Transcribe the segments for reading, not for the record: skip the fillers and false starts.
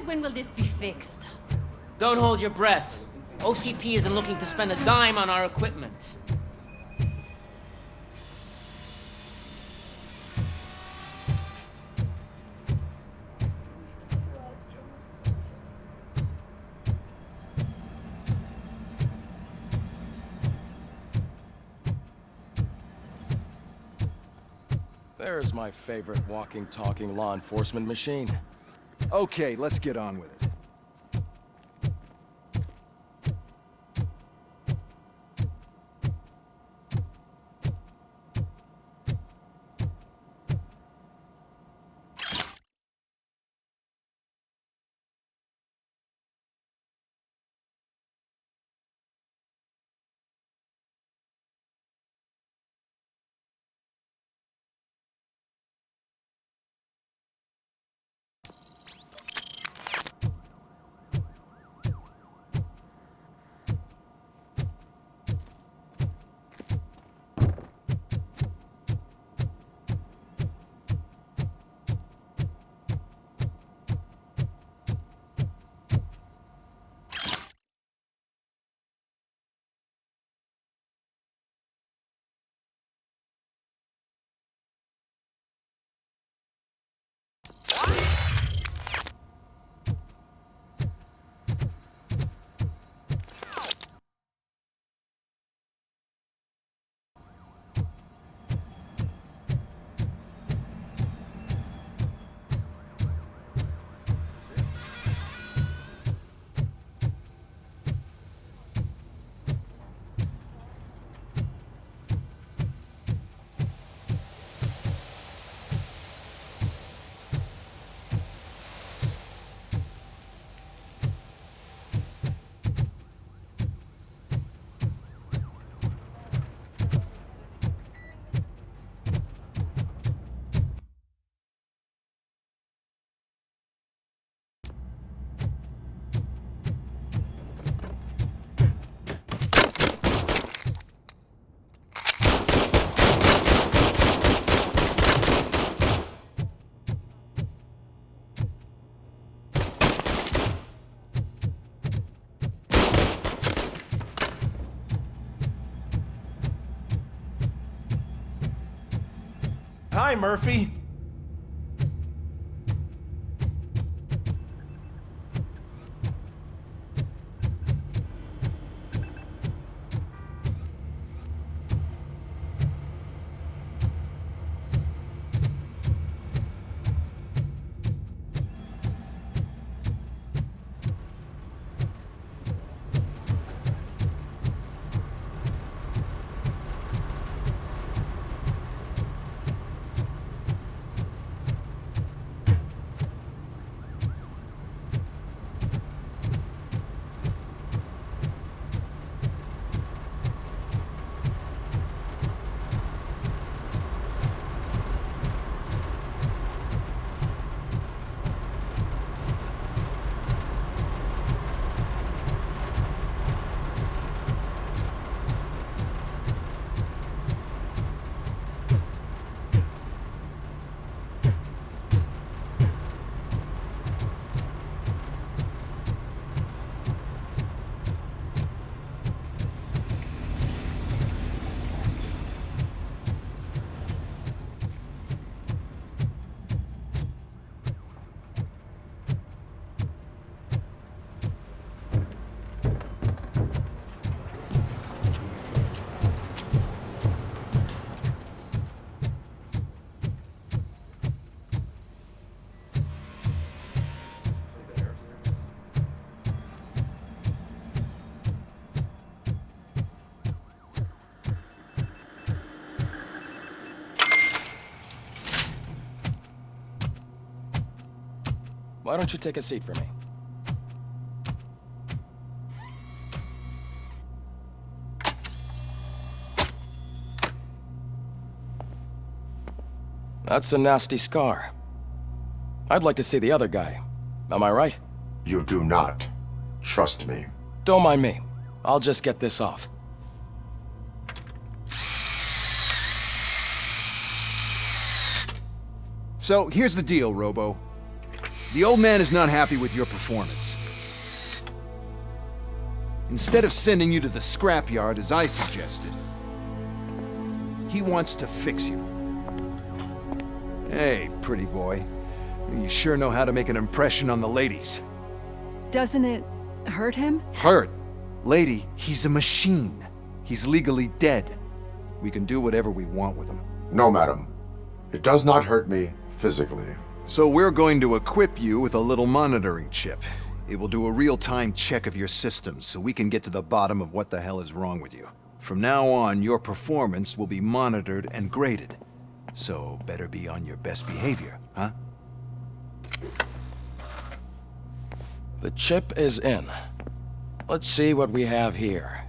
when will this be fixed? Don't hold your breath. OCP isn't looking to spend a dime on our equipment. There's my favorite walking, talking law enforcement machine. Okay, let's get on with it. Hi, Murphy. Why don't you take a seat for me? That's a nasty scar. I'd like to see the other guy. Am I right? You do not. Trust me. Don't mind me. I'll just get this off. So, here's the deal, Robo. The old man is not happy with your performance. Instead of sending you to the scrapyard as I suggested, he wants to fix you. Hey, pretty boy. You sure know how to make an impression on the ladies. Doesn't it hurt him? Hurt? Lady, he's a machine. He's legally dead. We can do whatever we want with him. No, madam. It does not hurt me physically. So we're going to equip you with a little monitoring chip. It will do a real-time check of your systems so we can get to the bottom of what the hell is wrong with you. From now on, your performance will be monitored and graded. So better be on your best behavior, huh? The chip is in. Let's see what we have here.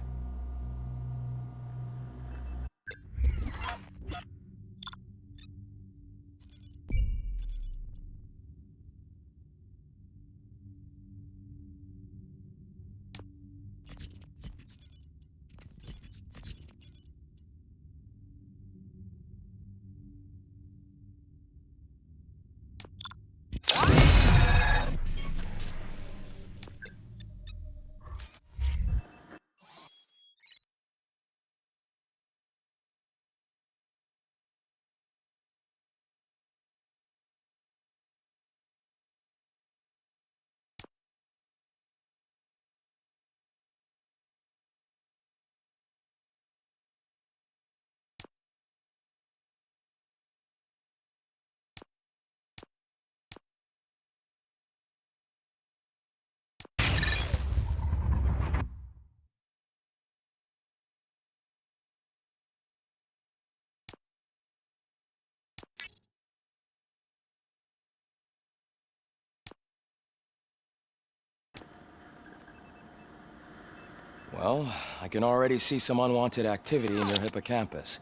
Well, I can already see some unwanted activity in your hippocampus.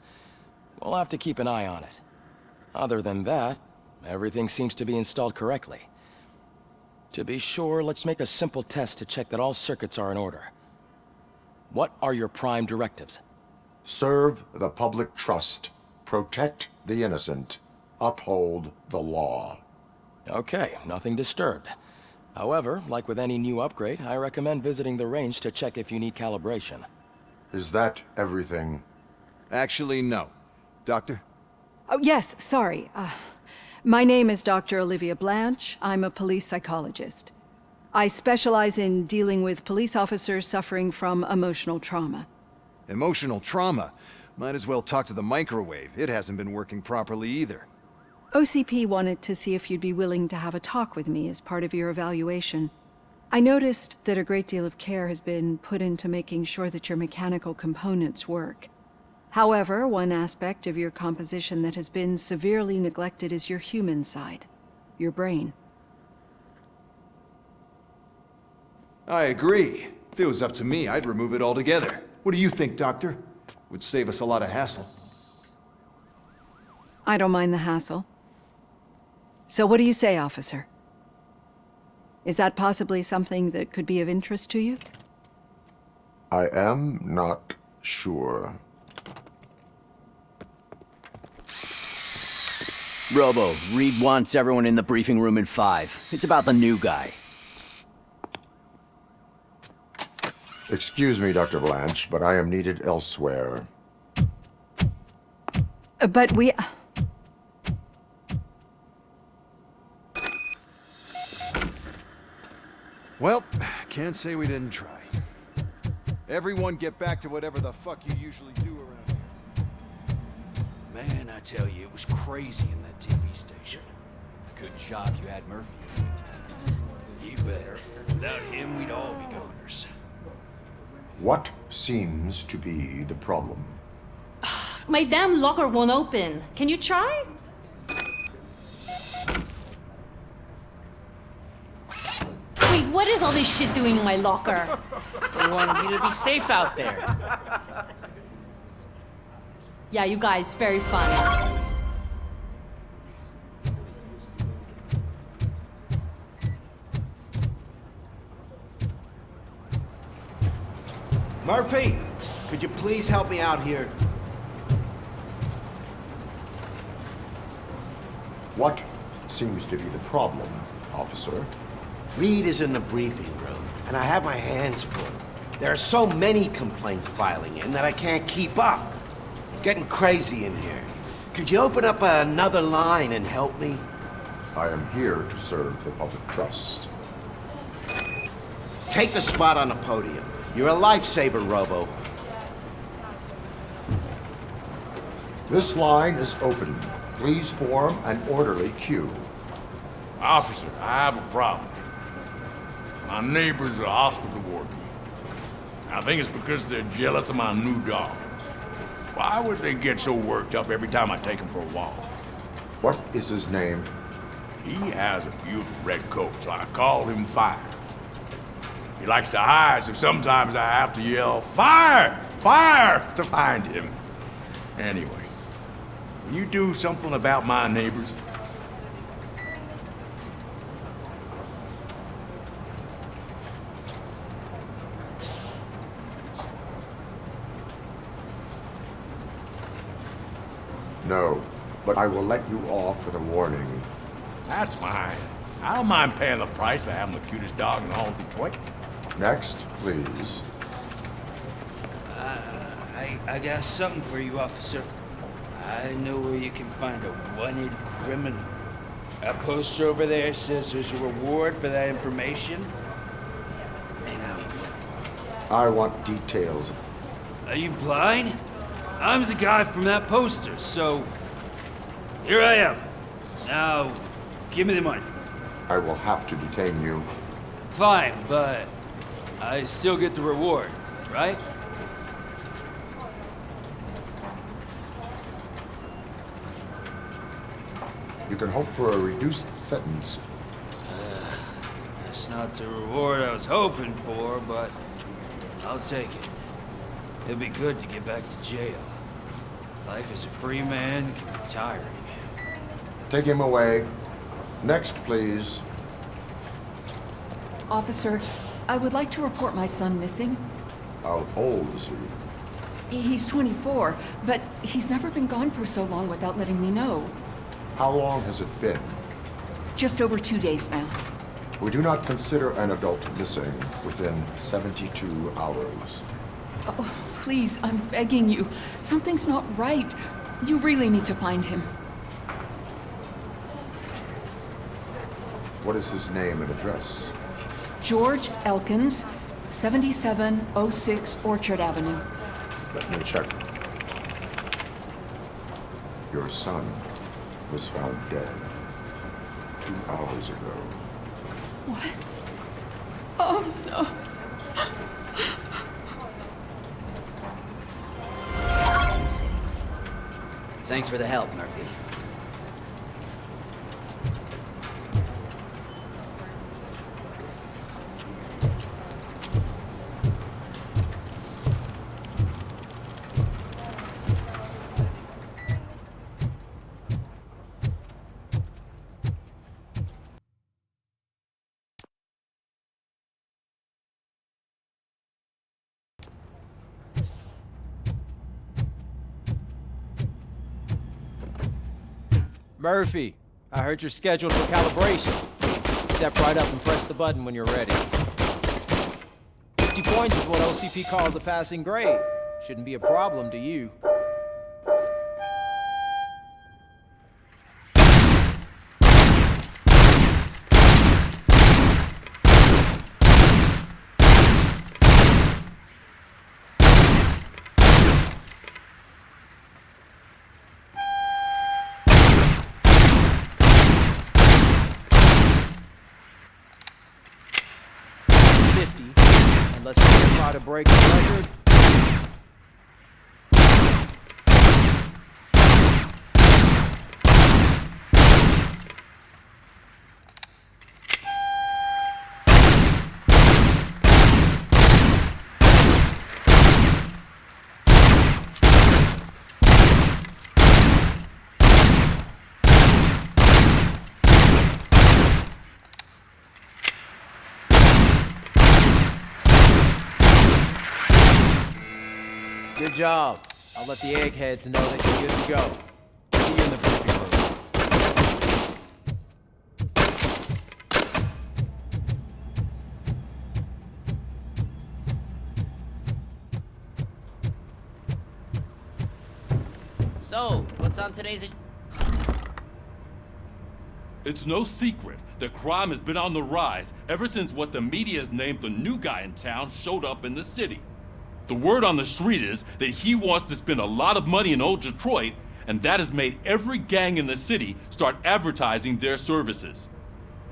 We'll have to keep an eye on it. Other than that, everything seems to be installed correctly. To be sure, let's make a simple test to check that all circuits are in order. What are your prime directives? Serve the public trust. Protect the innocent. Uphold the law. Okay, nothing disturbed. However, like with any new upgrade, I recommend visiting the range to check if you need calibration. Is that everything? Actually, no. Doctor? Oh, yes, sorry. My name is Dr. Olivia Blanche. I'm a police psychologist. I specialize in dealing with police officers suffering from emotional trauma. Emotional trauma? Might as well talk to the microwave. It hasn't been working properly either. OCP wanted to see if you'd be willing to have a talk with me as part of your evaluation. I noticed that a great deal of care has been put into making sure that your mechanical components work. However, one aspect of your composition that has been severely neglected is your human side, your brain. I agree. If it was up to me, I'd remove it altogether. What do you think, Doctor? Would save us a lot of hassle. I don't mind the hassle. So what do you say, officer? Is that possibly something that could be of interest to you? I am not sure. Robo, Reed wants everyone in the briefing room in 5. It's about the new guy. Excuse me, Dr. Blanche, but I am needed elsewhere. But we... Well, can't say we didn't try. Everyone get back to whatever the fuck you usually do around here. Man, I tell you, it was crazy in that TV station. Good job you had Murphy with you. You bet. Without him, we'd all be goners. What seems to be the problem? My damn locker won't open. Can you try? Wait, what is all this shit doing in my locker? We wanted you to be safe out there. Yeah, you guys, very funny. Murphy, could you please help me out here? What seems to be the problem, officer? Reed is in the briefing room, and I have my hands full. There are so many complaints filing in that I can't keep up. It's getting crazy in here. Could you open up another line and help me? I am here to serve the public trust. Take the spot on the podium. You're a lifesaver, Robo. This line is open. Please form an orderly queue. Officer, I have a problem. My neighbors are hostile toward me. I think it's because they're jealous of my new dog. Why would they get so worked up every time I take him for a walk? What is his name? He has a beautiful red coat, so I call him Fire. He likes to hide, so sometimes I have to yell, "Fire! Fire!" to find him. Anyway, will you do something about my neighbors? No, but I will let you off with a warning. That's fine. I don't mind paying the price for having the cutest dog in all of Detroit. Next, please. I got something for you, officer. I know where you can find a wanted criminal. That poster over there says there's a reward for that information. And I want details. are you blind? I'm the guy from that poster, so here I am. Now, give me the money. I will have to detain you. Fine, but I still get the reward, right? You can hope for a reduced sentence. That's not the reward I was hoping for, but I'll take it. It'll be good to get back to jail. Life as a free man can be tiring. Take him away. Next, please. Officer, I would like to report my son missing. How old is he? He's 24, but he's never been gone for so long without letting me know. How long has it been? Just over 2 days now. We do not consider an adult missing within 72 hours. Oh, please, I'm begging you. Something's not right. You really need to find him. What is his name and address? George Elkins, 7706 Orchard Avenue. Let me check. Your son was found dead 2 hours ago. What? Oh, no. Thanks for the help, Murphy. Murphy, I heard you're scheduled for calibration. Step right up and press the button when you're ready. 50 points is what OCP calls a passing grade. Shouldn't be a problem to you. Unless you try to break the record. Good job. I'll let the eggheads know that you're good to go. See you in the briefing room. So, what's on today's... It's no secret that crime has been on the rise ever since what the media has named the new guy in town showed up in the city. The word on the street is that he wants to spend a lot of money in old Detroit, and that has made every gang in the city start advertising their services.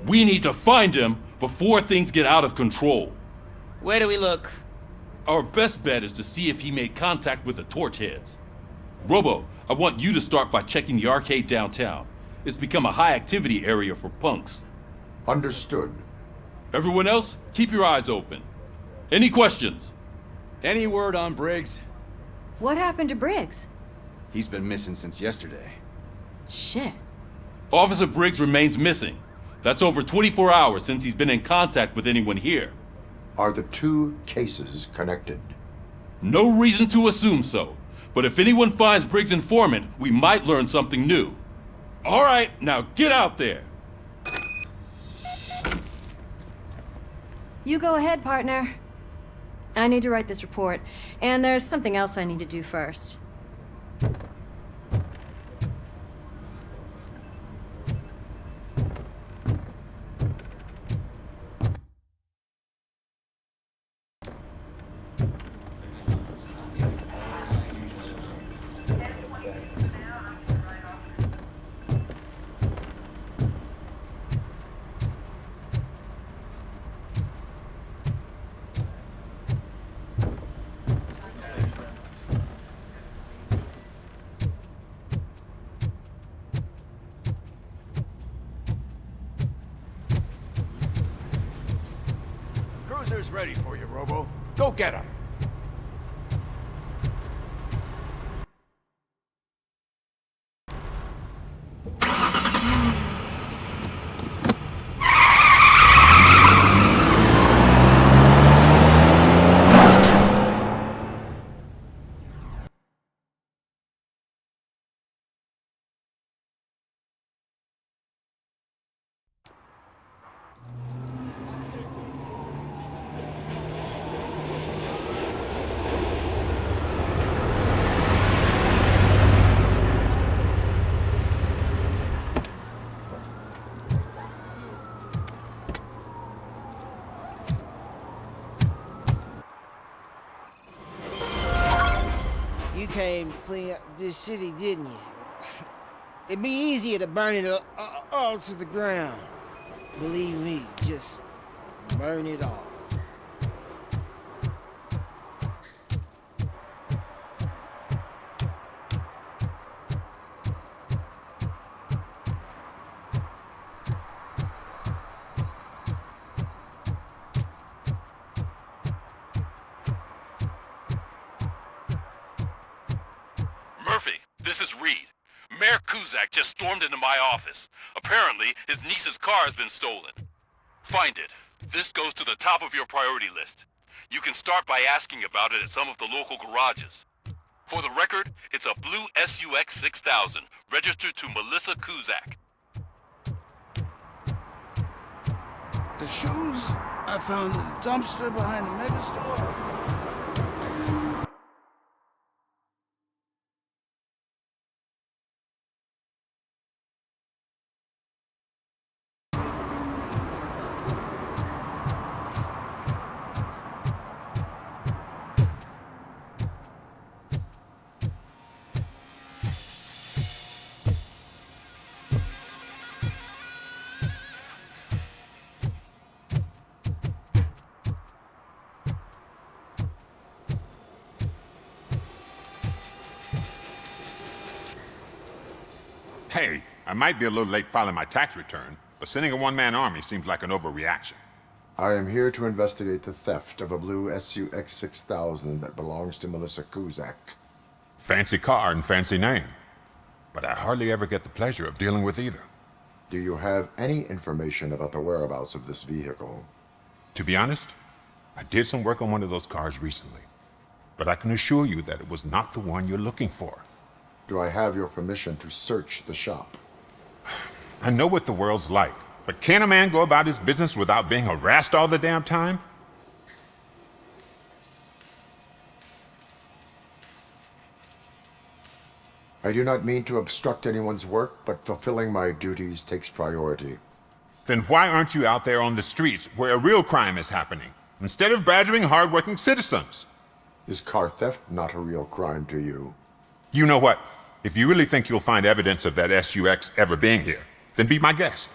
We need to find him before things get out of control. Where do we look? Our best bet is to see if he made contact with the Torchheads. Robo, I want you to start by checking the arcade downtown. It's become a high-activity area for punks. Understood. Everyone else, keep your eyes open. Any questions? Any word on Briggs? What happened to Briggs? He's been missing since yesterday. Shit. Officer Briggs remains missing. That's over 24 hours since he's been in contact with anyone here. Are the two cases connected? No reason to assume so, but if anyone finds Briggs' informant, we might learn something new. All right, now get out there. You go ahead, partner. I need to write this report, and there's something else I need to do first. Cruiser's ready for you, Robo. Go get him. You came to clean up this city, didn't you? It'd be easier to burn it all to the ground. Believe me, just burn it all. Murphy, this is Reed. Mayor Kuzak just stormed into my office. Apparently, his niece's car has been stolen. Find it. This goes to the top of your priority list. You can start by asking about it at some of the local garages. For the record, it's a blue SUX 6000, registered to Melissa Kuzak. The shoes I found in the dumpster behind the mega store. Hey, I might be a little late filing my tax return, but sending a one-man army seems like an overreaction. I am here to investigate the theft of a blue SUX 6000 that belongs to Melissa Kuzak. Fancy car and fancy name. But I hardly ever get the pleasure of dealing with either. Do you have any information about the whereabouts of this vehicle? To be honest, I did some work on one of those cars recently. But I can assure you that it was not the one you're looking for. Do I have your permission to search the shop? I know what the world's like, but can a man go about his business without being harassed all the damn time? I do not mean to obstruct anyone's work, but fulfilling my duties takes priority. Then why aren't you out there on the streets where a real crime is happening, instead of badgering hardworking citizens? Is car theft not a real crime to you? You know what? If you really think you'll find evidence of that SUX ever being here, then be my guest.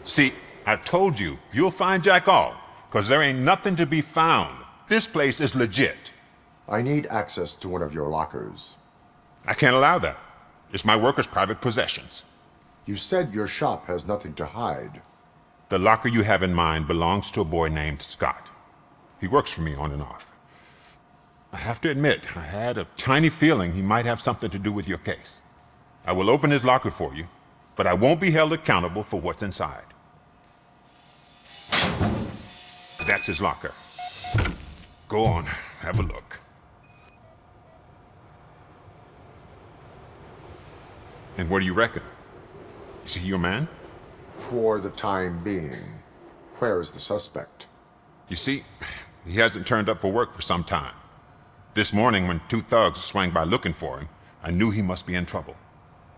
See, I've told you, you'll find Jack All, because there ain't nothing to be found. This place is legit. I need access to one of your lockers. I can't allow that. It's my workers' private possessions. You said your shop has nothing to hide. The locker you have in mind belongs to a boy named Scott. He works for me on and off. I have to admit, I had a tiny feeling he might have something to do with your case. I will open his locker for you, but I won't be held accountable for what's inside. That's his locker. Go on, have a look. And what do you reckon? Is he your man? For the time being. Where is the suspect? You see, he hasn't turned up for work for some time. This morning, when two thugs swang by looking for him, I knew he must be in trouble.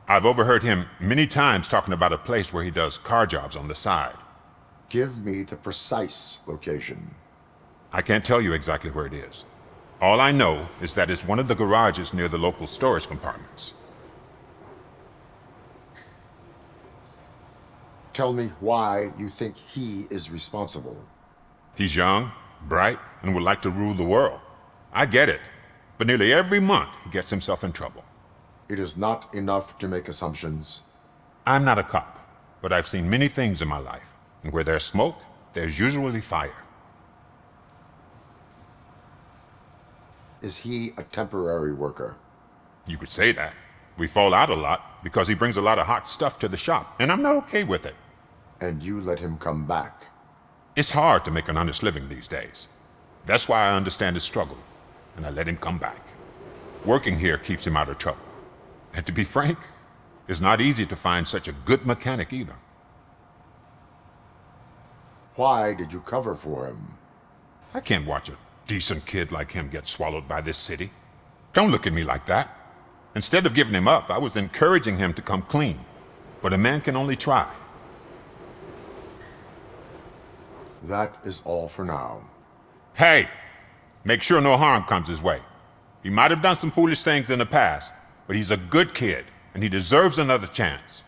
I've overheard him many times talking about a place where he does car jobs on the side. Give me the precise location. I can't tell you exactly where it is. All I know is that it's one of the garages near the local storage compartments. Tell me why you think he is responsible. He's young, bright, and would like to rule the world. I get it, but nearly every month he gets himself in trouble. It is not enough to make assumptions. I'm not a cop, but I've seen many things in my life, and where there's smoke, there's usually fire. Is he a temporary worker? You could say that. We fall out a lot because he brings a lot of hot stuff to the shop, and I'm not okay with it. And you let him come back? It's hard to make an honest living these days. That's why I understand his struggle, and I let him come back. Working here keeps him out of trouble. And to be frank, it's not easy to find such a good mechanic either. Why did you cover for him? I can't watch a decent kid like him get swallowed by this city. Don't look at me like that. Instead of giving him up, I was encouraging him to come clean. But a man can only try. That is all for now. Hey! Make sure no harm comes his way. He might have done some foolish things in the past, but he's a good kid, and he deserves another chance.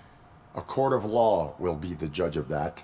A court of law will be the judge of that.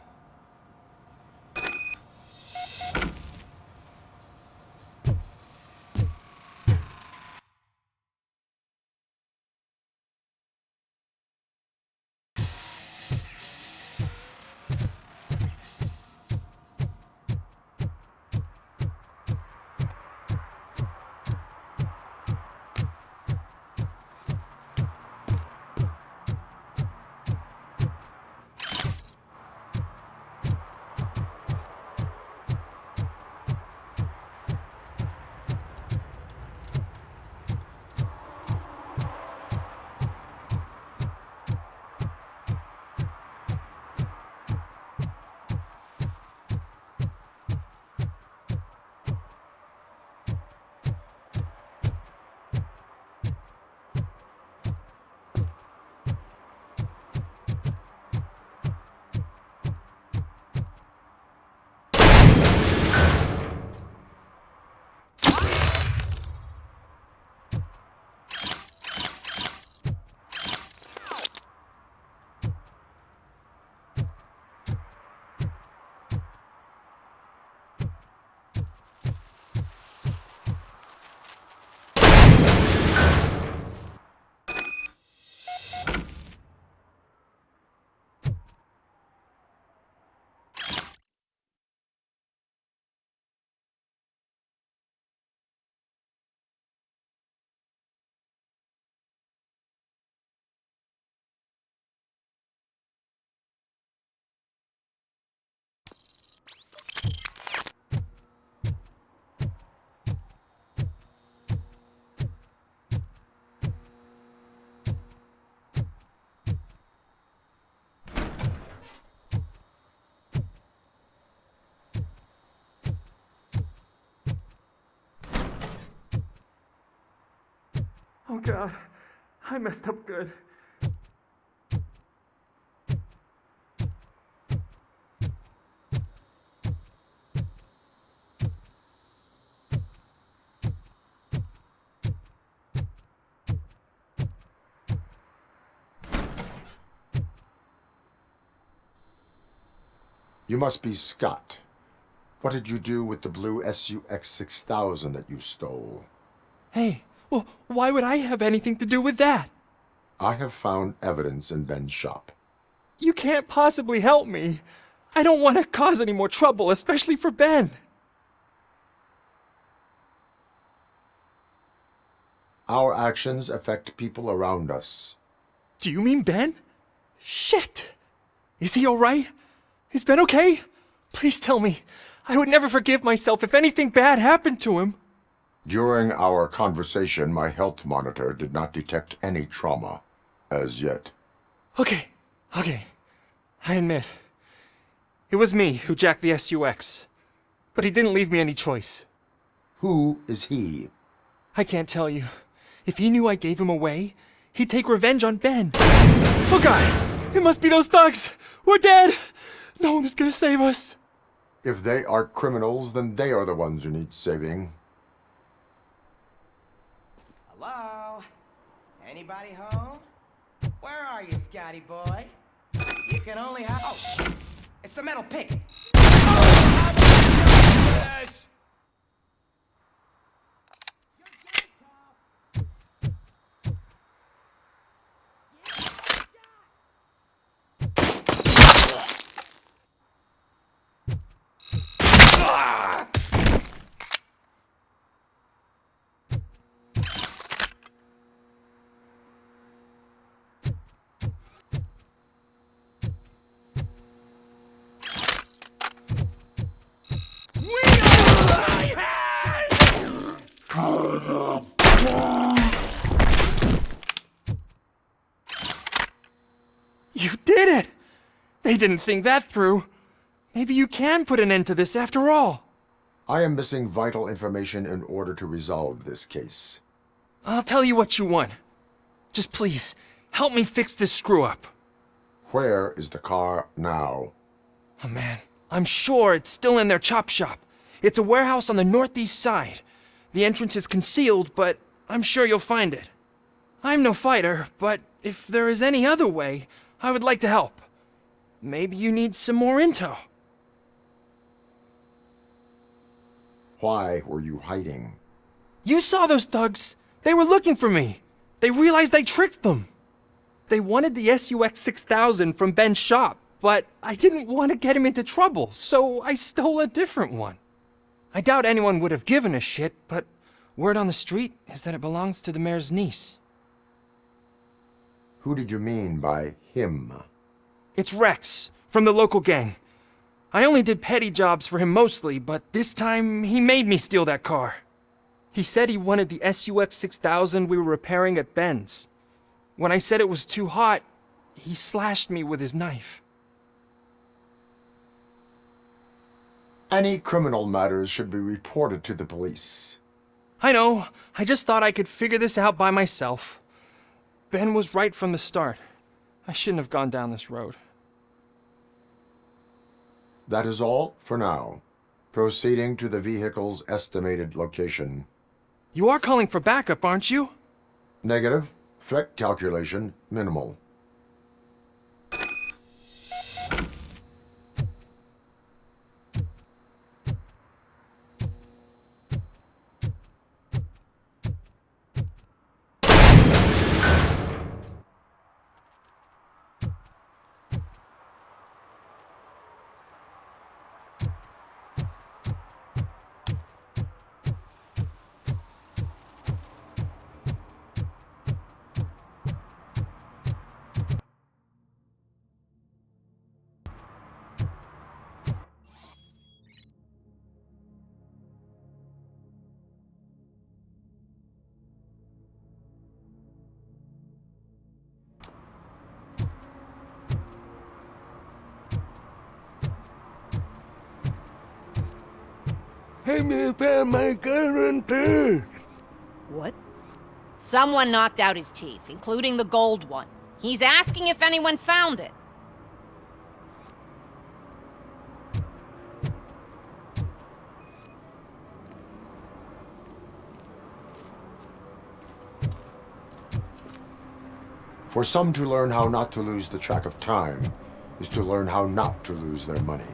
Oh God, I messed up good. You must be Scott. What did you do with the blue SUX 6000 that you stole? Hey, well, why would I have anything to do with that? I have found evidence in Ben's shop. You can't possibly help me. I don't want to cause any more trouble, especially for Ben. Our actions affect people around us. Do you mean Ben? Shit! Is he alright? Is Ben okay? Please tell me. I would never forgive myself if anything bad happened to him. During our conversation, my health monitor did not detect any trauma as yet. Okay. I admit. It was me who jacked the SUX. But he didn't leave me any choice. Who is he? I can't tell you. If he knew I gave him away, he'd take revenge on Ben. Oh God! It must be those thugs! We're dead! No one is gonna save us. If they are criminals, then they are the ones who need saving. Hello? Anybody home? Where are you, Scotty boy? You can only have... Oh! It's the metal pick! Yes! You did it! They didn't think that through. Maybe you can put an end to this after all. I am missing vital information in order to resolve this case. I'll tell you what you want. Just please, help me fix this screw-up. Where is the car now? Oh man, I'm sure it's still in their chop shop. It's a warehouse on the northeast side. The entrance is concealed, but I'm sure you'll find it. I'm no fighter, but if there is any other way, I would like to help. Maybe you need some more intel. Why were you hiding? You saw those thugs. They were looking for me. They realized I tricked them. They wanted the SUX 6000 from Ben's shop, but I didn't want to get him into trouble, so I stole a different one. I doubt anyone would have given a shit, but word on the street is that it belongs to the mayor's niece. Who did you mean by him? It's Rex, from the local gang. I only did petty jobs for him mostly, but this time he made me steal that car. He said he wanted the SUX 6000 we were repairing at Ben's. When I said it was too hot, he slashed me with his knife. Any criminal matters should be reported to the police. I know. I just thought I could figure this out by myself. Ben was right from the start. I shouldn't have gone down this road. That is all for now. Proceeding to the vehicle's estimated location. You are calling for backup, aren't you? Negative. Threat calculation minimal. Hey, me found my gun too. What? Someone knocked out his teeth, including the gold one. He's asking if anyone found it. For some to learn how not to lose the track of time is to learn how not to lose their money.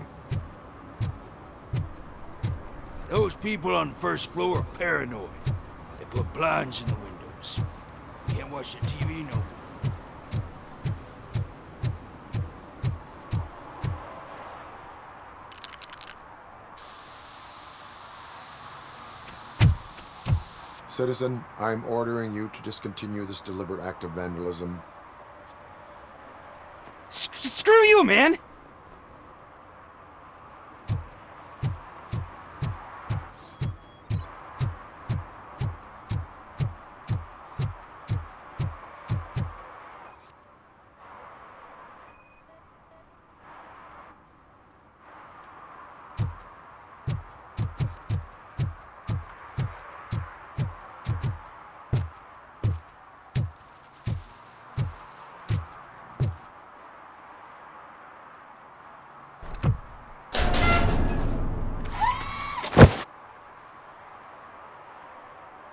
Those people on the first floor are paranoid. They put blinds in the windows. Can't watch the TV no more. Citizen, I'm ordering you to discontinue this deliberate act of vandalism. Screw you, man!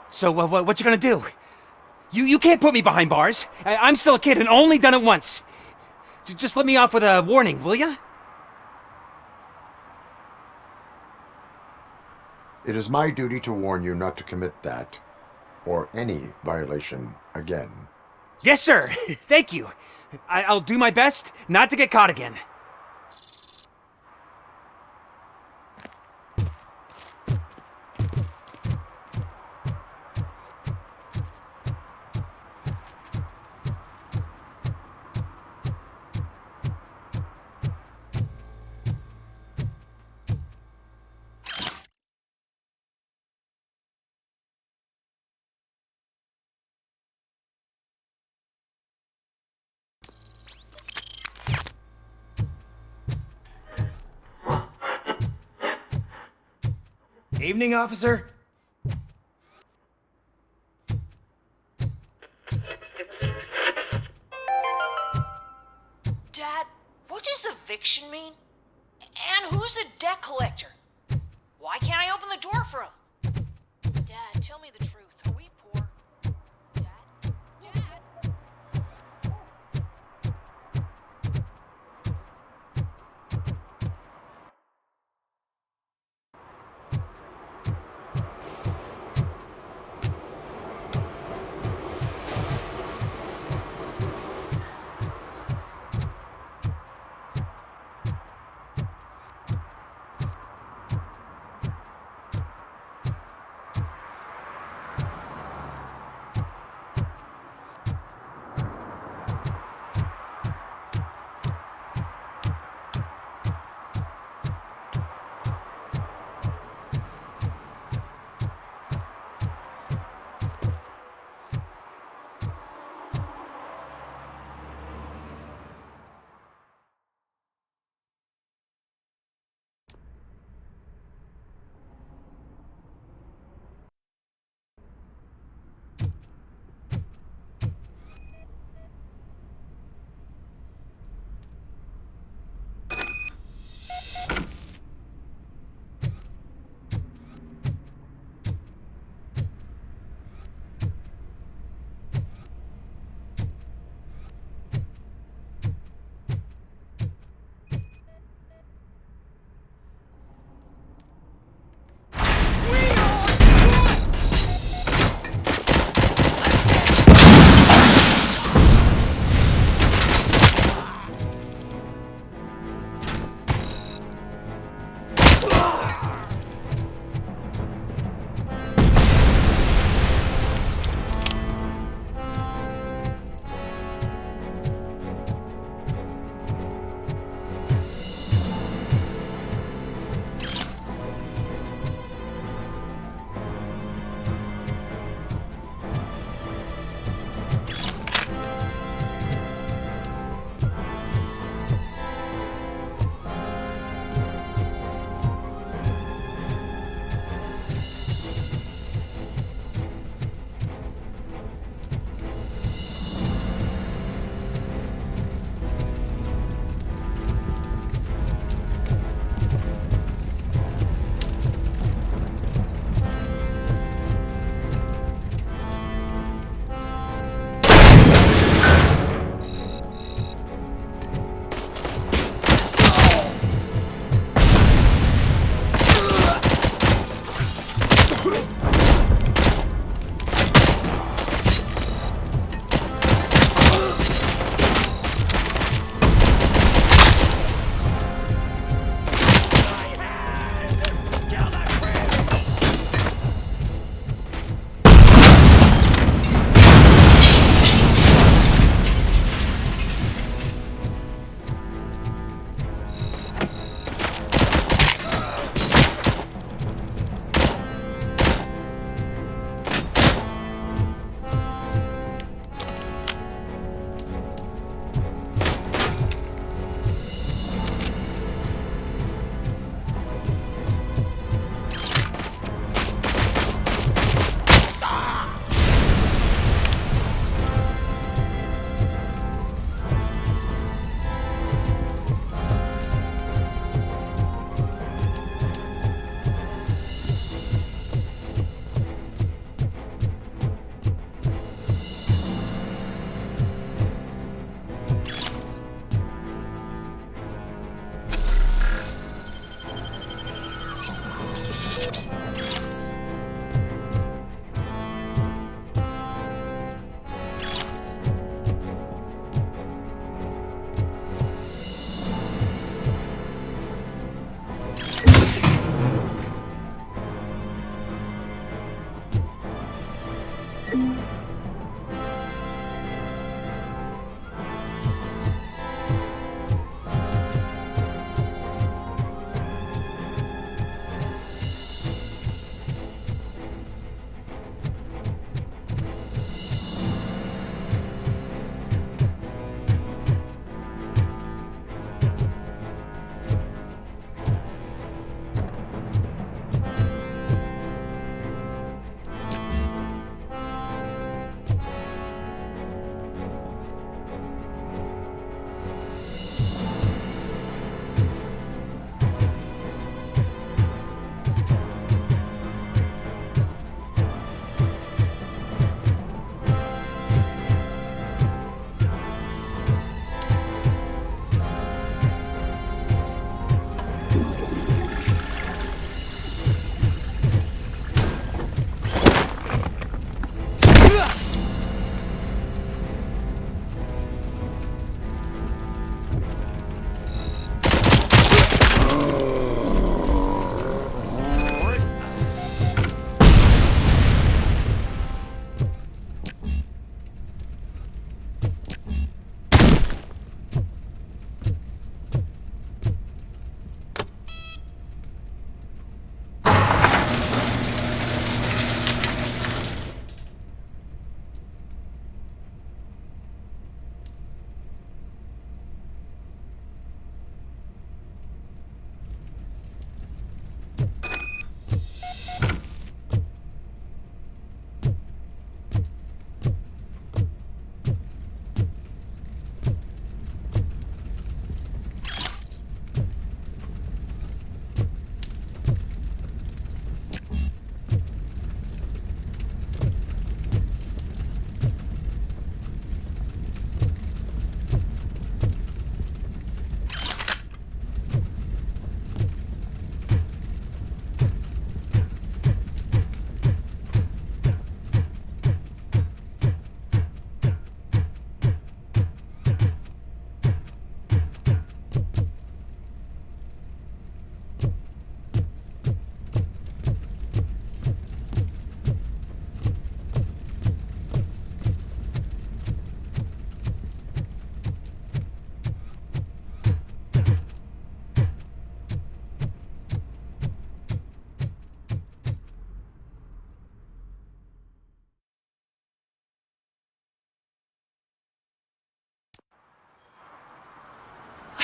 So, what you gonna do? You can't put me behind bars. I'm still a kid and only done it once. Just let me off with a warning, will ya? It is my duty to warn you not to commit that, or any violation again. Yes, sir. Thank you. I'll do my best not to get caught again. Evening, officer. Dad, what does eviction mean? And who's a debt collector? Why can't I open the door for him? Dad, tell me the truth. Are we poor? Dad?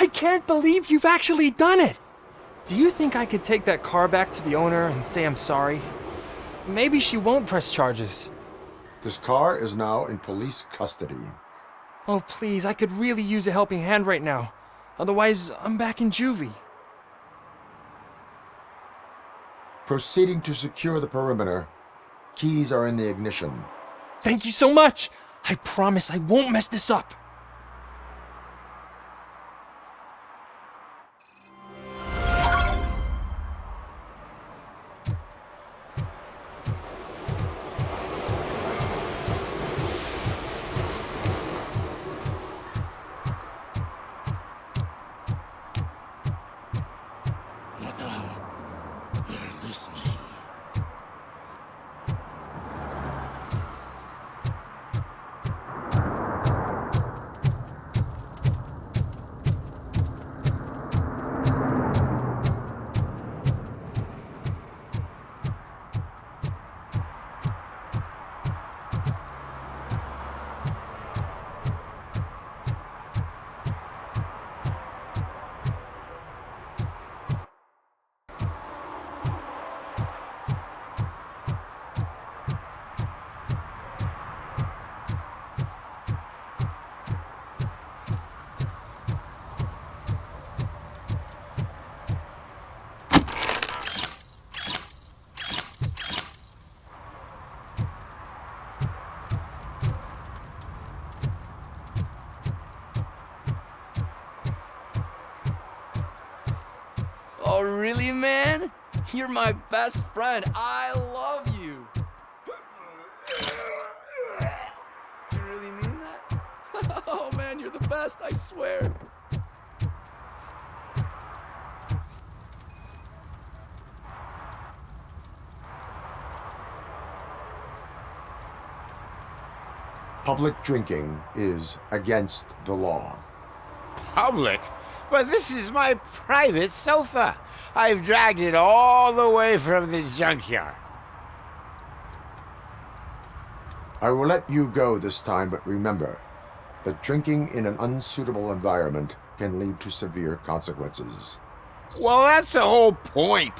I can't believe you've actually done it! Do you think I could take that car back to the owner and say I'm sorry? Maybe she won't press charges. This car is now in police custody. Oh, please, I could really use a helping hand right now. Otherwise, I'm back in juvie. Proceeding to secure the perimeter. Keys are in the ignition. Thank you so much! I promise I won't mess this up. Oh, really, man? You're my best friend. I love you. You really mean that? Oh, man, you're the best, I swear. Public drinking is against the law. Public? But this is my private sofa. I've dragged it all the way from the junkyard. I will let you go this time, but remember that drinking in an unsuitable environment can lead to severe consequences. Well, that's the whole point.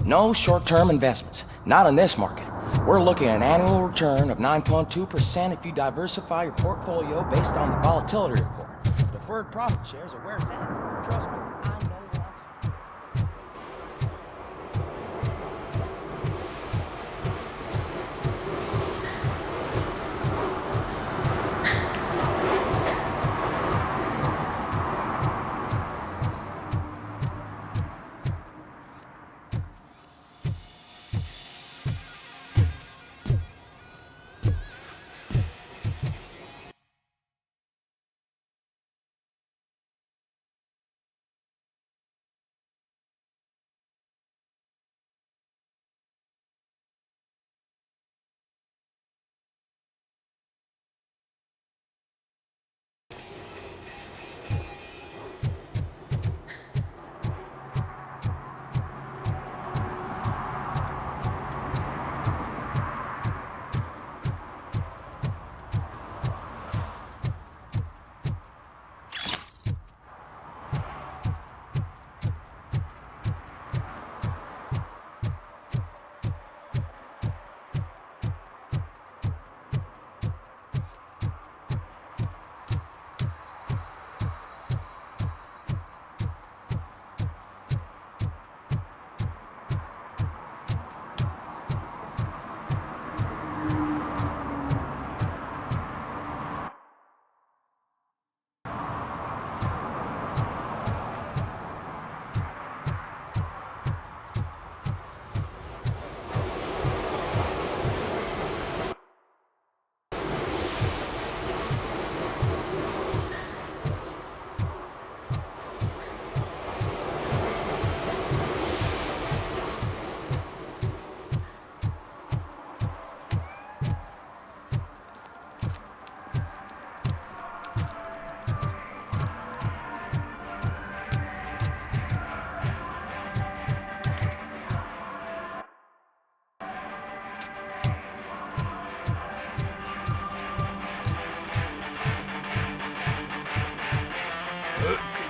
No short-term investments. Not in this market. We're looking at an annual return of 9.2% if you diversify your portfolio based on the volatility report. Deferred profit shares are where it's at. Trust me, I know what I'm talking about.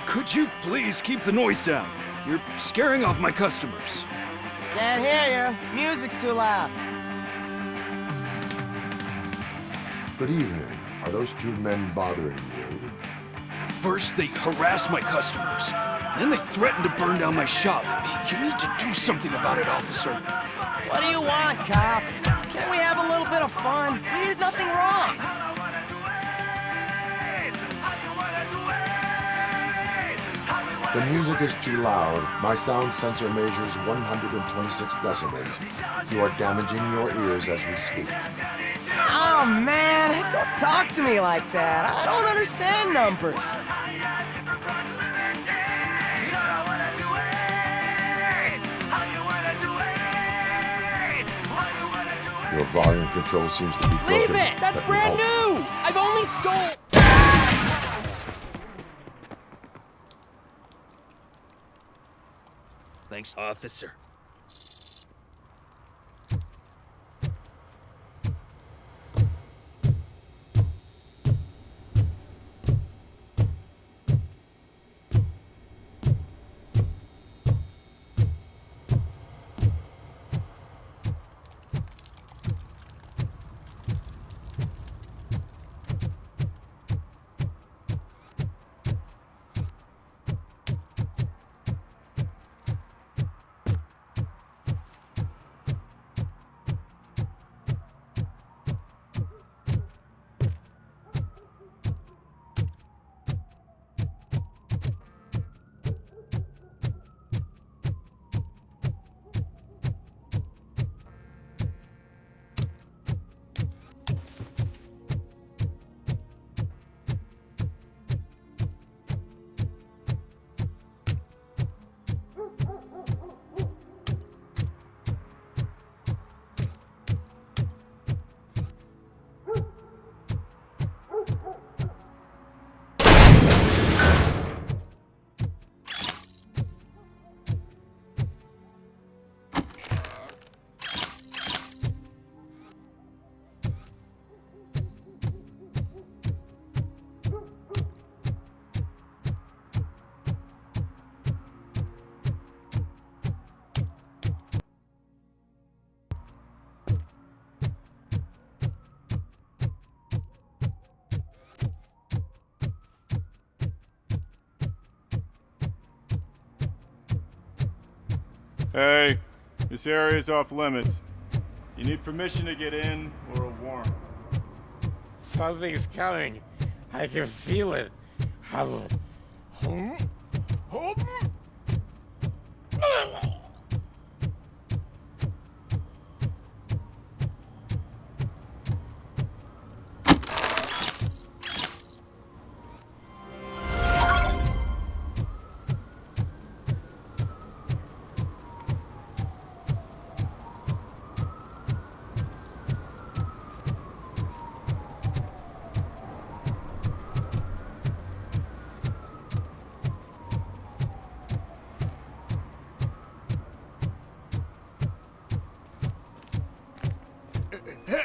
Could you please keep the noise down? You're scaring off my customers. Can't hear you. Music's too loud. Good evening. Are those two men bothering you? First, they harass my customers. Then they threaten to burn down my shop. You need to do something about it, officer. What do you want, cop? Can't we have a little bit of fun? We did nothing wrong. The music is too loud. My sound sensor measures 126 decibels. You are damaging your ears as we speak. Oh, man, don't talk to me like that. I don't understand numbers. Your volume control seems to be broken. Leave it! That's brand new! I've only stole... Thanks, officer. Hey, this area is off limits. You need permission to get in or a warrant. Something's coming. I can feel it.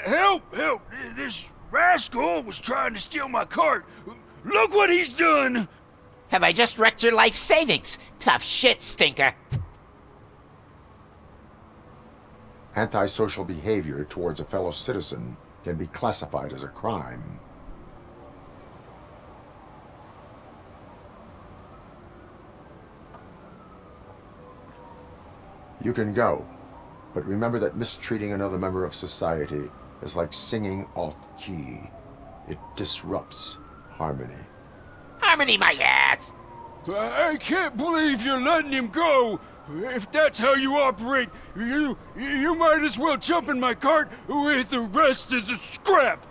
Help! Help! This rascal was trying to steal my cart. Look what he's done! Have I just wrecked your life savings? Tough shit, stinker. Antisocial behavior towards a fellow citizen can be classified as a crime. You can go, but remember that mistreating another member of society is like singing off key. It disrupts harmony. Harmony my ass! I can't believe you're letting him go! If that's how you operate, you might as well jump in my cart with the rest of the scrap!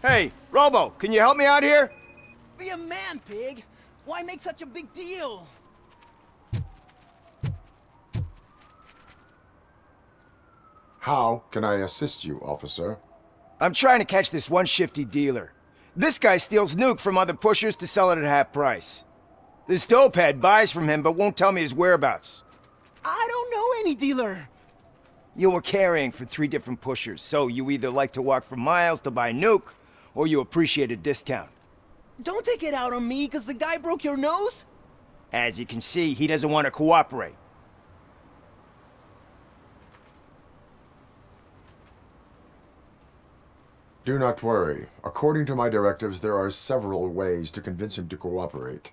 Hey, Robo, can you help me out here? Be a man, pig. Why make such a big deal? How can I assist you, officer? I'm trying to catch this one shifty dealer. This guy steals nuke from other pushers to sell it at half price. This dopehead buys from him but won't tell me his whereabouts. I don't know any dealer. You were carrying for 3 different pushers, so you either like to walk for miles to buy nuke, or you appreciate a discount. Don't take it out on me, because the guy broke your nose? As you can see, he doesn't want to cooperate. Do not worry. According to my directives, there are several ways to convince him to cooperate.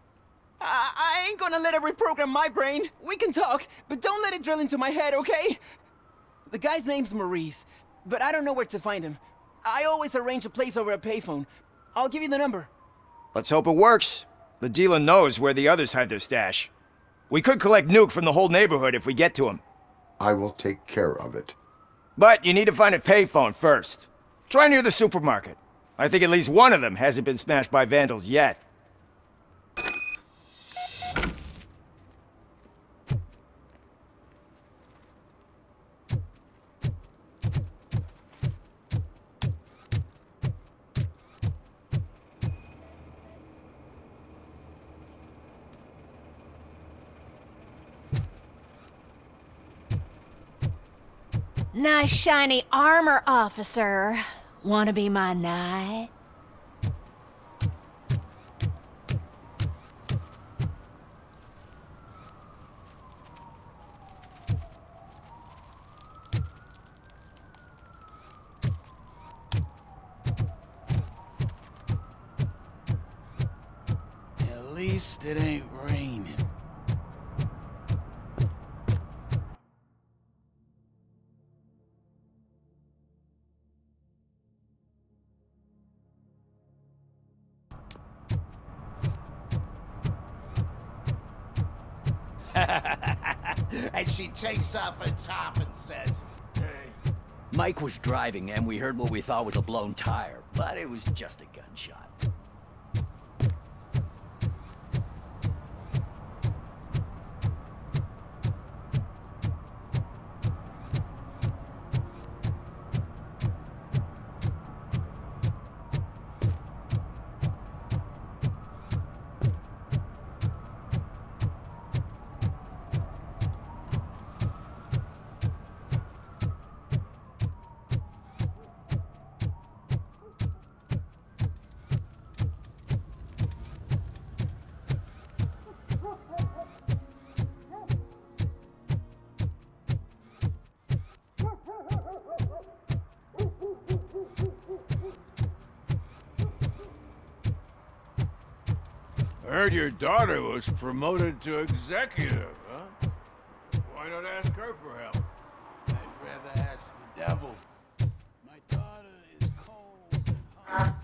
I ain't gonna let it reprogram my brain. We can talk, but don't let it drill into my head, okay? The guy's name's Maurice, but I don't know where to find him. I always arrange a place over a payphone. I'll give you the number. Let's hope it works. The dealer knows where the others hide their stash. We could collect nuke from the whole neighborhood if we get to him. I will take care of it. But you need to find a payphone first. Try near the supermarket. I think at least one of them hasn't been smashed by vandals yet. Nice shiny armor, officer. Wanna be my knight? At least it ain't raining. And she takes off her top and says, "Hey." Mike was driving and we heard what we thought was a blown tire, but it was just a gunshot. heard your daughter was promoted to executive, huh? Why not ask her for help? I'd rather ask the devil. My daughter is cold and hot.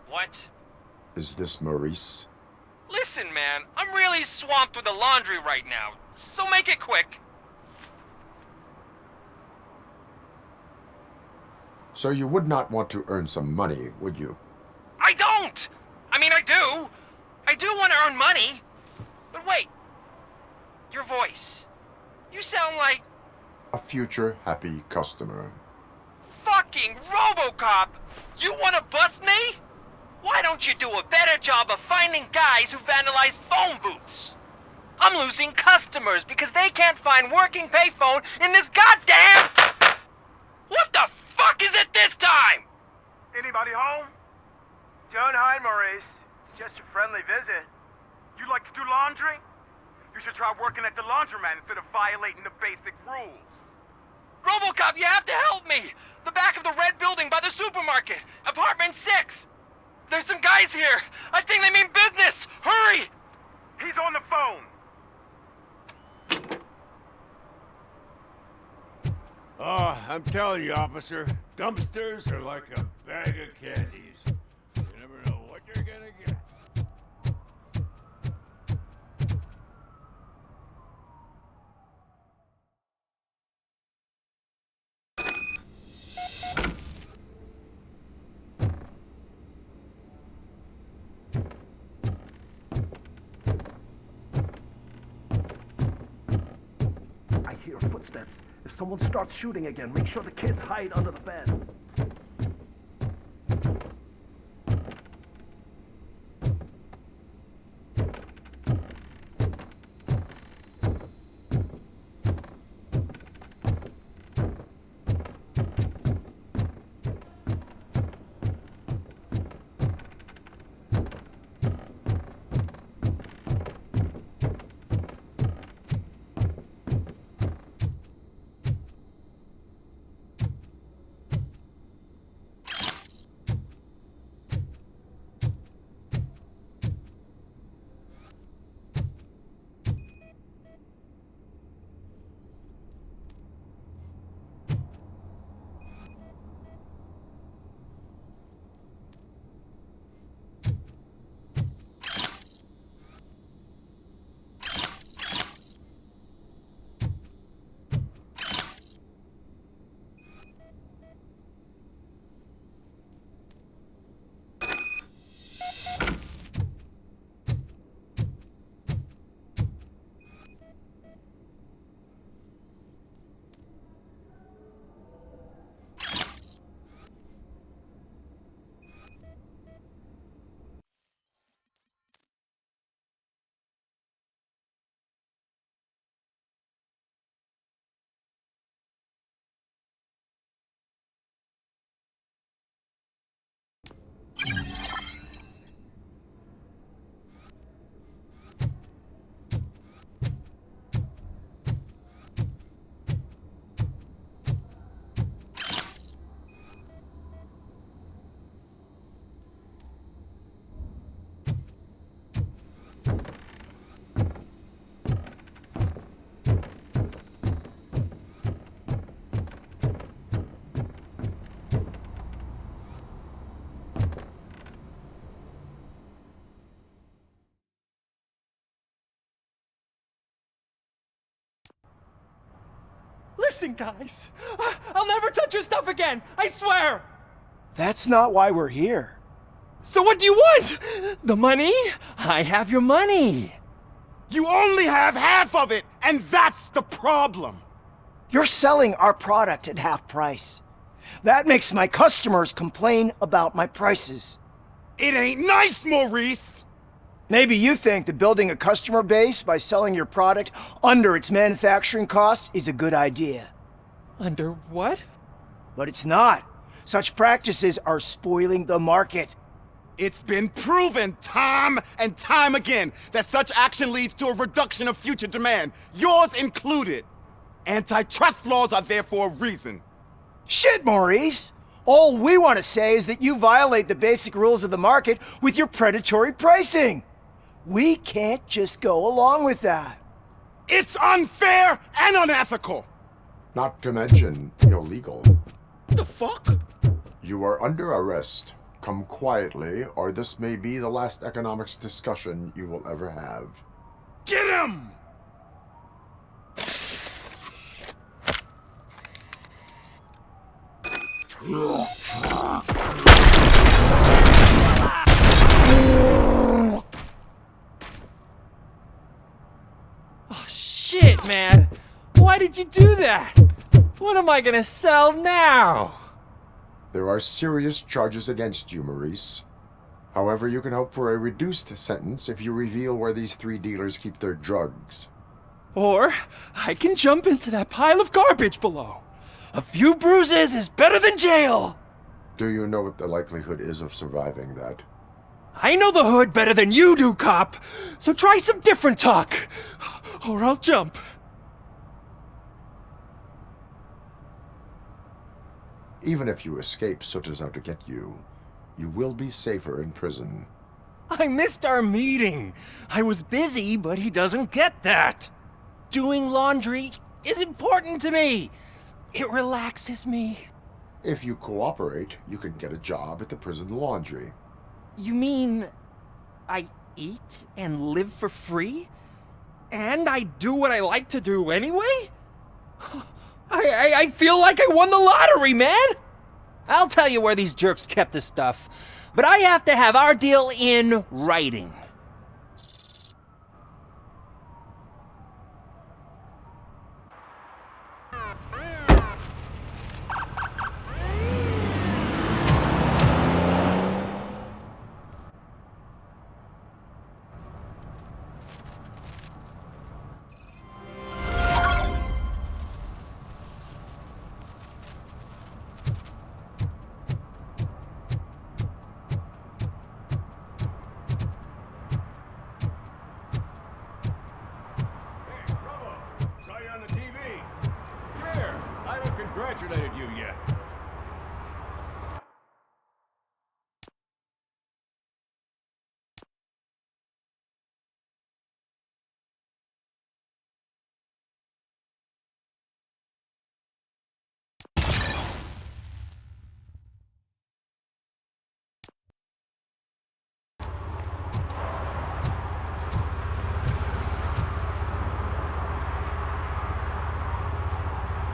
What? Is this Maurice? Listen, man, I'm really swamped with the laundry right now, so make it quick. So you would not want to earn some money, would you? I don't! I mean, I do. I do want to earn money. But wait. Your voice. You sound like... A future happy customer. fucking RoboCop! You want to bust me? Why don't you do a better job of finding guys who vandalize phone booths? I'm losing customers because they can't find working payphone in this goddamn... What the fuck is it this time? Anybody home? Don't hide, Maurice. It's just a friendly visit. You like to do laundry? You should try working at the laundromat instead of violating the basic rules. RoboCop, you have to help me! The back of the red building by the supermarket, apartment 6. There's some guys here. I think they mean business. Hurry! He's on the phone. Oh, I'm telling you, officer, dumpsters are like a bag of candies. You never know what you're gonna get. I hear footsteps. If someone starts shooting again, make sure the kids hide under the bed. Listen, guys. I'll never touch your stuff again. I swear. That's not why we're here. So what do you want? The money? I have your money. You only have half of it, and that's the problem. You're selling our product at half price. That makes my customers complain about my prices. It ain't nice, Maurice! Maybe you think that building a customer base by selling your product under its manufacturing cost is a good idea. Under what? But it's not. Such practices are spoiling the market. It's been proven time and time again that such action leads to a reduction of future demand, yours included. Antitrust laws are there for a reason. Shit, Maurice! All we want to say is that you violate the basic rules of the market with your predatory pricing. We can't just go along with that. It's unfair and unethical! Not to mention illegal. The fuck? You are under arrest. Come quietly, or this may be the last economics discussion you will ever have. Get him! Oh, shit, man! Why did you do that? What am I gonna sell now? There are serious charges against you, Maurice. However, you can hope for a reduced sentence if you reveal where these 3 dealers keep their drugs. Or I can jump into that pile of garbage below. A few bruises is better than jail! Do you know what the likelihood is of surviving that? I know the hood better than you do, cop! So try some different talk, or I'll jump. Even if you escape Soot is out to get you, you will be safer in prison. I missed our meeting. I was busy, but he doesn't get that. Doing laundry is important to me. It relaxes me. If you cooperate, you can get a job at the prison laundry. You mean I eat and live for free? And I do what I like to do anyway? I feel like I won the lottery, man! I'll tell you where these jerks kept the stuff, but I have to have our deal in writing. Congratulated you yet.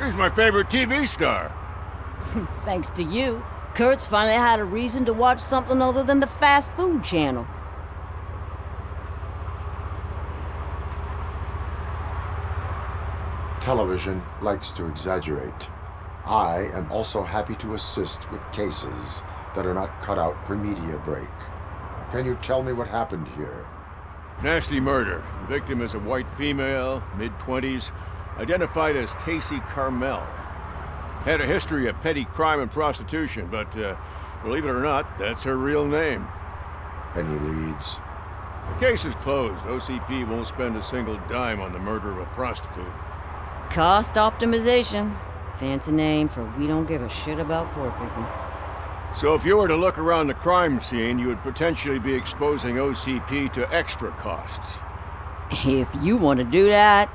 He's my favorite TV star. Thanks to you, Kurt's finally had a reason to watch something other than the fast food channel. Television likes to exaggerate. I am also happy to assist with cases that are not cut out for media break. Can you tell me what happened here? Nasty murder. The victim is a white female, mid-20s, identified as Casey Carmel. Had a history of petty crime and prostitution, but believe it or not, that's her real name. Any leads? The case is closed. OCP won't spend a single dime on the murder of a prostitute. Cost optimization. Fancy name for we don't give a shit about poor people. So if you were to look around the crime scene, you would potentially be exposing OCP to extra costs. If you want to do that,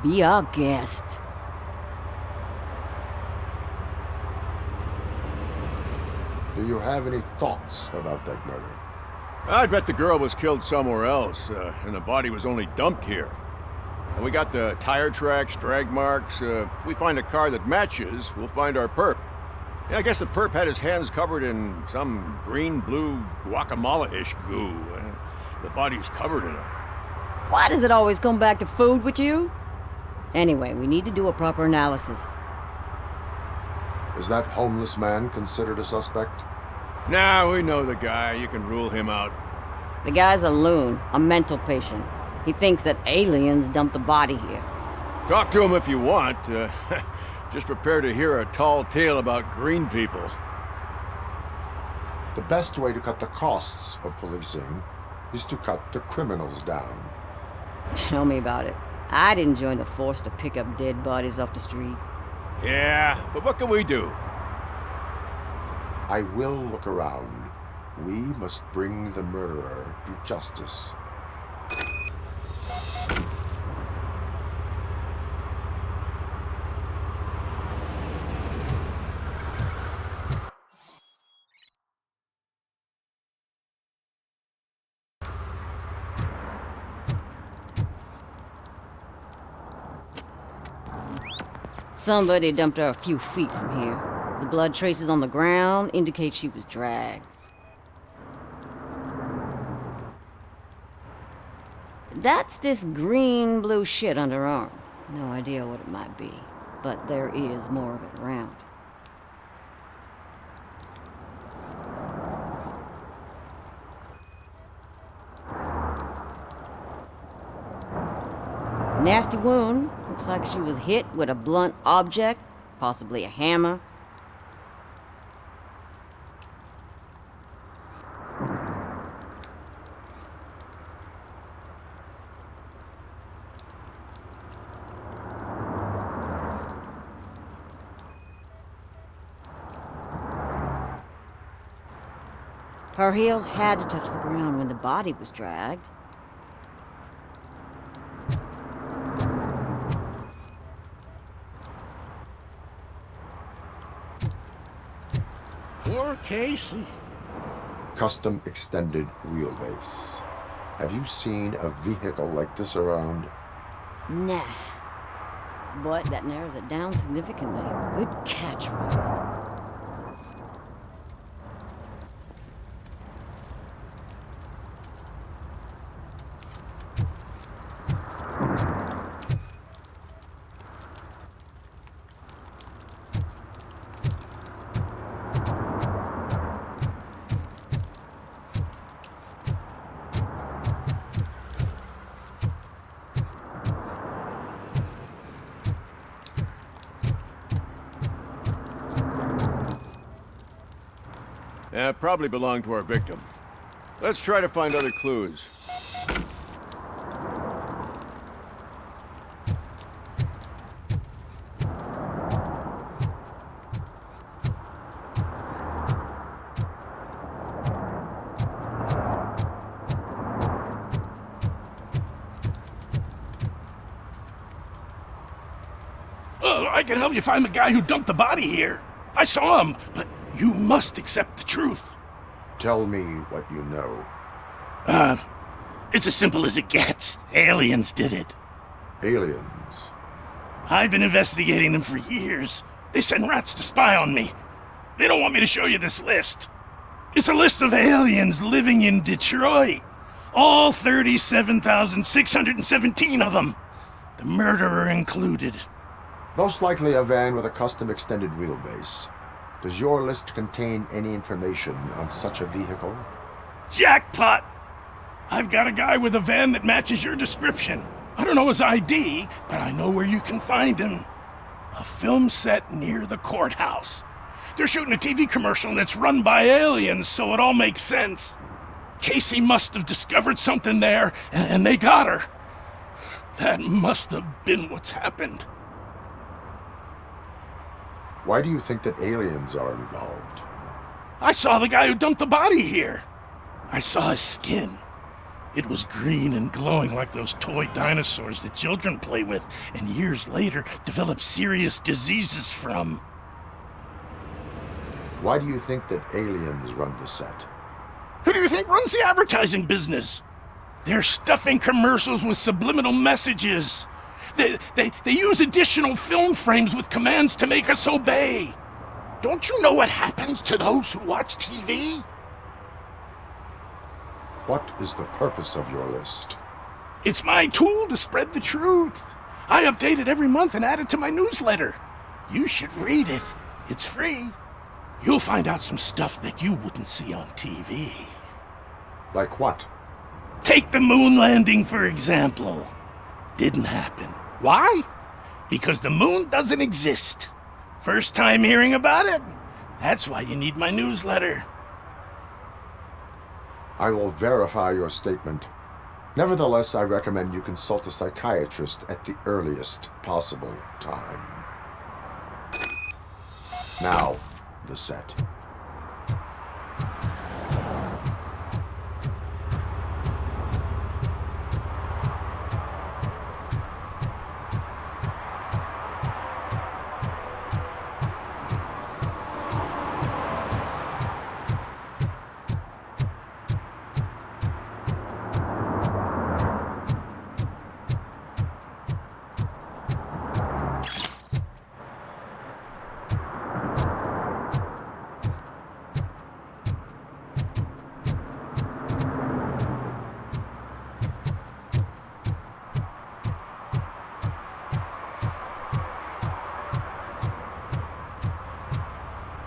be our guest. Do you have any thoughts about that murder? I'd bet the girl was killed somewhere else, and the body was only dumped here. And we got the tire tracks, drag marks. If we find a car that matches, we'll find our perp. Yeah, I guess the perp had his hands covered in some green-blue guacamole-ish goo. The body's covered in it. Why does it always come back to food with you? Anyway, we need to do a proper analysis. Is that homeless man considered a suspect? Nah, we know the guy. You can rule him out. The guy's a loon, a mental patient. He thinks that aliens dumped the body here. Talk to him if you want. Just prepare to hear a tall tale about green people. The best way to cut the costs of policing is to cut the criminals down. Tell me about it. I didn't join the force to pick up dead bodies off the street. Yeah, but what can we do? I will look around. We must bring the murderer to justice. Somebody dumped her a few feet from here. The blood traces on the ground indicate she was dragged. That's this green-blue shit under her arm. No idea what it might be, but there is more of it around. Nasty wound. Looks like she was hit with a blunt object, possibly a hammer. Her heels had to touch the ground when the body was dragged. Poor Casey. Custom extended wheelbase. Have you seen a vehicle like this around? Nah. But that narrows it down significantly. Good catch, Roger. Probably belonged to our victim. Let's try to find other clues. I can help you find the guy who dumped the body here. I saw him, but you must accept the truth. Tell me what you know. It's as simple as it gets. Aliens did it. Aliens? I've been investigating them for years. They send rats to spy on me. They don't want me to show you this list. It's a list of aliens living in Detroit. All 37,617 of them. The murderer included. Most likely a van with a custom extended wheelbase. Does your list contain any information on such a vehicle? Jackpot! I've got a guy with a van that matches your description. I don't know his ID, but I know where you can find him. A film set near the courthouse. They're shooting a TV commercial and it's run by aliens, so it all makes sense. Casey must have discovered something there, and they got her. That must have been what's happened. Why do you think that aliens are involved? I saw the guy who dumped the body here. I saw his skin. It was green and glowing like those toy dinosaurs that children play with and years later develop serious diseases from. Why do you think that aliens run the set? Who do you think runs the advertising business? They're stuffing commercials with subliminal messages. They use additional film frames with commands to make us obey. Don't you know what happens to those who watch TV? What is the purpose of your list? It's my tool to spread the truth. I update it every month and add it to my newsletter. You should read it. It's free. You'll find out some stuff that you wouldn't see on TV. Like what? Take the moon landing, for example. Didn't happen. Why? Because the moon doesn't exist. First time hearing about it? That's why you need my newsletter. I will verify your statement. Nevertheless, I recommend you consult a psychiatrist at the earliest possible time. Now, the set.